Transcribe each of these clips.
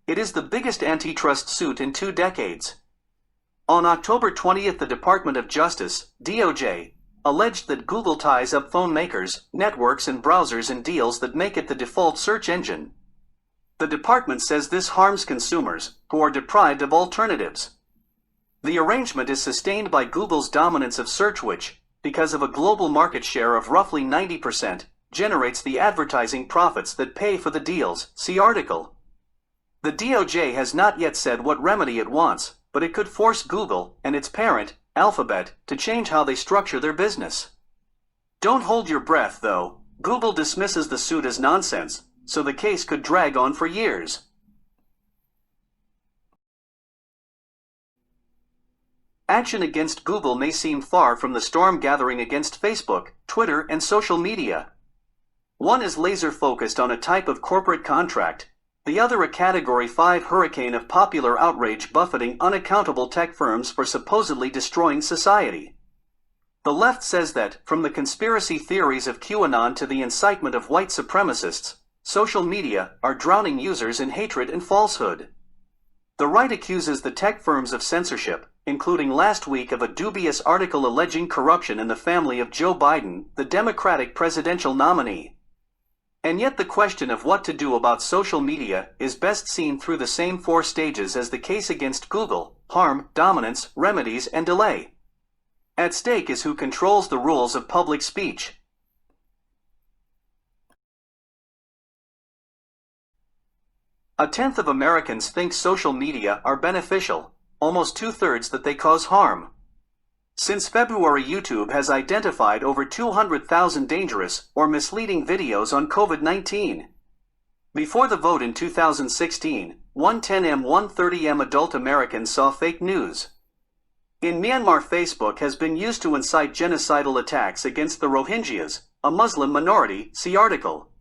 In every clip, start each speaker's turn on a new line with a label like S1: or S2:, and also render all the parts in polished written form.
S1: It is the biggest antitrust suit in 2 decades. On October 20th, the Department of Justice, DOJ, alleged that Google ties up phone makers, networks, and browsers in deals that make it the default search engine. The department says this harms consumers, who are deprived of alternatives. The arrangement is sustained by Google's dominance of search, which, because of a global market share of roughly 90%, generates the advertising profits that pay for the deals. See article. The DOJ has not yet said what remedy it wants, but it could force Google and its parent, Alphabet, to change how they structure their business. Don't hold your breath, though. Google dismisses the suit as nonsense, so the case could drag on for years. Action against Google may seem far from the storm gathering against Facebook, Twitter, and social media. One is laser-focused on a type of corporate contract, the other a Category 5 hurricane of popular outrage buffeting unaccountable tech firms for supposedly destroying society. The left says that, from the conspiracy theories of QAnon to the incitement of white supremacists, social media are drowning users in hatred and falsehood. The right accuses the tech firms of censorship, including last week of a dubious article alleging corruption in the family of Joe Biden, the Democratic presidential nominee. And yet the question of what to do about social media is best seen through the same 4 stages as the case against Google: harm, dominance, remedies, and delay. At stake is who controls the rules of public speech. A tenth of Americans think social media are beneficial, almost 2/3 that they cause harm. Since February, YouTube has identified over 200,000 dangerous or misleading videos on COVID-19. Before the vote in 2016, 110M 130M adult Americans saw fake news. In Myanmar, Facebook has been used to incite genocidal attacks against the Rohingyas, a Muslim minority. See article.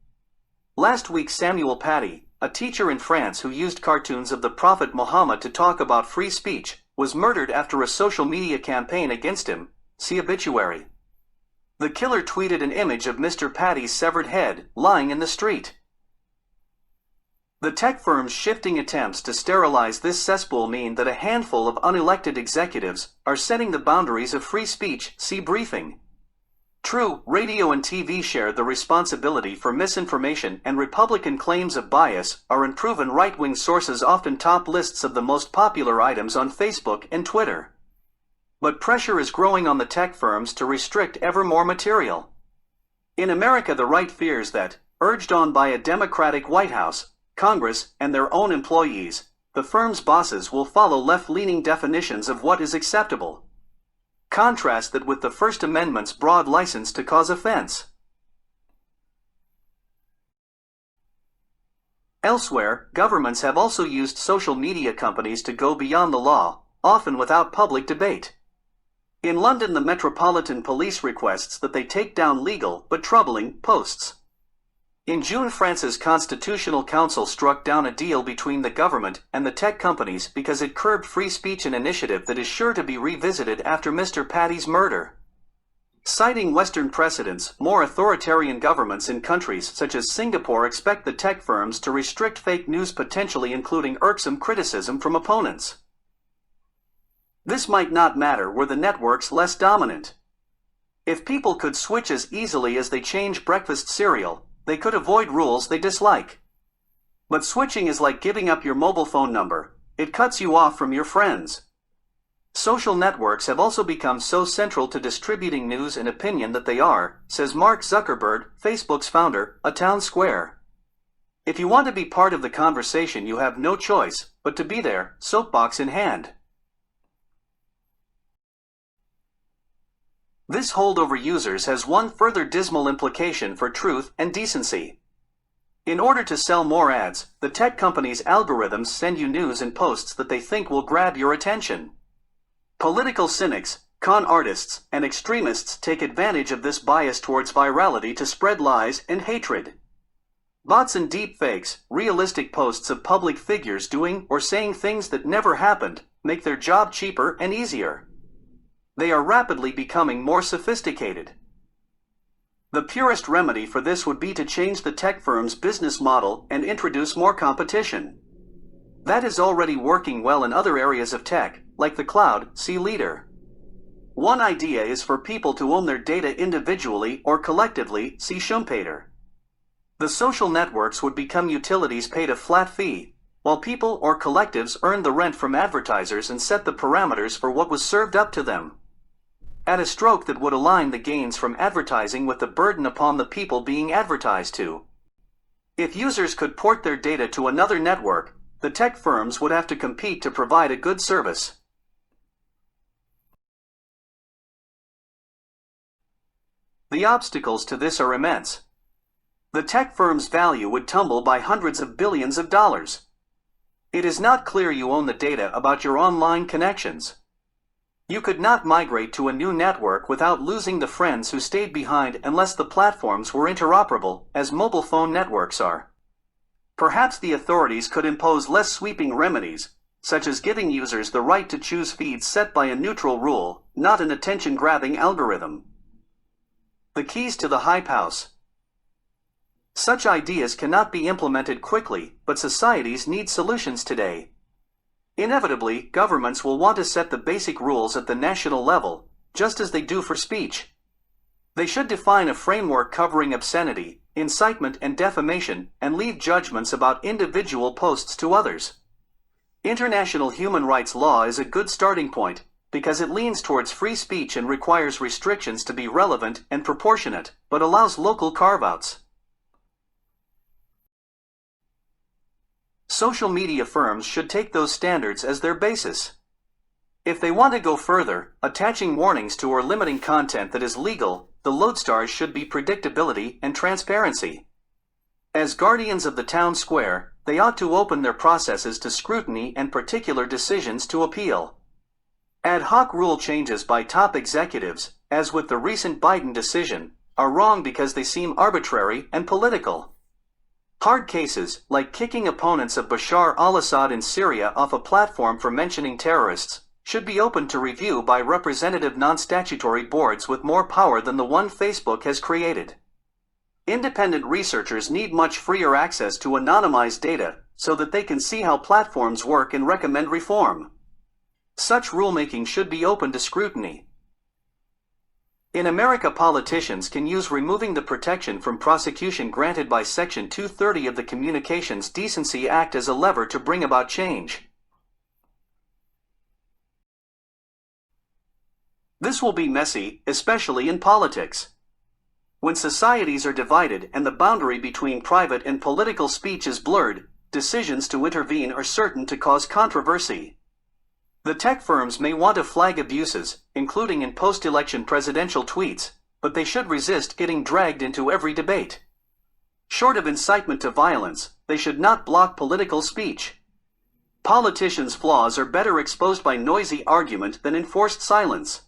S1: Last week, Samuel Paty, a teacher in France who used cartoons of the Prophet Muhammad to talk about free speech, was murdered after a social media campaign against him. See obituary. The killer tweeted an image of Mr. Paty's severed head, lying in the street. The tech firms' shifting attempts to sterilize this cesspool mean that a handful of unelected executives are setting the boundaries of free speech. See briefing. True, radio and TV share the responsibility for misinformation, and Republican claims of bias are unproven. Right-wing sources often top lists of the most popular items on Facebook and Twitter. But pressure is growing on the tech firms to restrict ever more material. In America, the right fears that, urged on by a Democratic White House, Congress, and their own employees, the firm's bosses will follow left-leaning definitions of what is acceptable. Contrast that with the First Amendment's broad license to cause offense. Elsewhere, governments have also used social media companies to go beyond the law, often without public debate. In London, the Metropolitan Police requests that they take down legal but troubling posts. In June, France's Constitutional Council struck down a deal between the government and the tech companies because it curbed free speech, an initiative that is sure to be revisited after Mr. Paty's murder. Citing Western precedents, more authoritarian governments in countries such as Singapore expect the tech firms to restrict fake news, potentially including irksome criticism from opponents. This might not matter were the networks less dominant. If people could switch as easily as they change breakfast cereal, they could avoid rules they dislike. But switching is like giving up your mobile phone number. It cuts you off from your friends. Social networks have also become so central to distributing news and opinion that they are, says Mark Zuckerberg, Facebook's founder, a town square. If you want to be part of the conversation, you have no choice but to be there, soapbox in hand. This hold over users has one further dismal implication for truth and decency. In order to sell more ads, the tech companies' algorithms send you news and posts that they think will grab your attention. Political cynics, con artists, and extremists take advantage of this bias towards virality to spread lies and hatred. Bots and deepfakes, realistic posts of public figures doing or saying things that never happened, make their job cheaper and easier. They are rapidly becoming more sophisticated. The purest remedy for this would be to change the tech firm's business model and introduce more competition. That is already working well in other areas of tech, like the cloud, see leader. One idea is for people to own their data individually or collectively, see Schumpeter. The social networks would become utilities paid a flat fee, while people or collectives earned the rent from advertisers and set the parameters for what was served up to them. At a stroke that would align the gains from advertising with the burden upon the people being advertised to. If users could port their data to another network, the tech firms would have to compete to provide a good service. The obstacles to this are immense. The tech firm's value would tumble by hundreds of billions of dollars. It is not clear you own the data about your online connections. You could not migrate to a new network without losing the friends who stayed behind unless the platforms were interoperable, as mobile phone networks are. Perhaps the authorities could impose less sweeping remedies, such as giving users the right to choose feeds set by a neutral rule, not an attention-grabbing algorithm. The keys to the hype house. Such ideas cannot be implemented quickly, but societies need solutions today. Inevitably, governments will want to set the basic rules at the national level, just as they do for speech. They should define a framework covering obscenity, incitement and defamation, and leave judgments about individual posts to others. International human rights law is a good starting point, because it leans towards free speech and requires restrictions to be relevant and proportionate, but allows local carve-outs. Social media firms should take those standards as their basis. If they want to go further, attaching warnings to or limiting content that is legal, the lodestars should be predictability and transparency. As guardians of the town square, they ought to open their processes to scrutiny and particular decisions to appeal. Ad hoc rule changes by top executives, as with the recent Biden decision, are wrong because they seem arbitrary and political. Hard cases, like kicking opponents of Bashar al-Assad in Syria off a platform for mentioning terrorists, should be open to review by representative non-statutory boards with more power than the one Facebook has created. Independent researchers need much freer access to anonymized data so that they can see how platforms work and recommend reform. Such rulemaking should be open to scrutiny. In America, politicians can use removing the protection from prosecution granted by Section 230 of the Communications Decency Act as a lever to bring about change. This will be messy, especially in politics. When societies are divided and the boundary between private and political speech is blurred, decisions to intervene are certain to cause controversy. The tech firms may want to flag abuses, including in post-election presidential tweets, but they should resist getting dragged into every debate. Short of incitement to violence, they should not block political speech. Politicians' flaws are better exposed by noisy argument than enforced silence.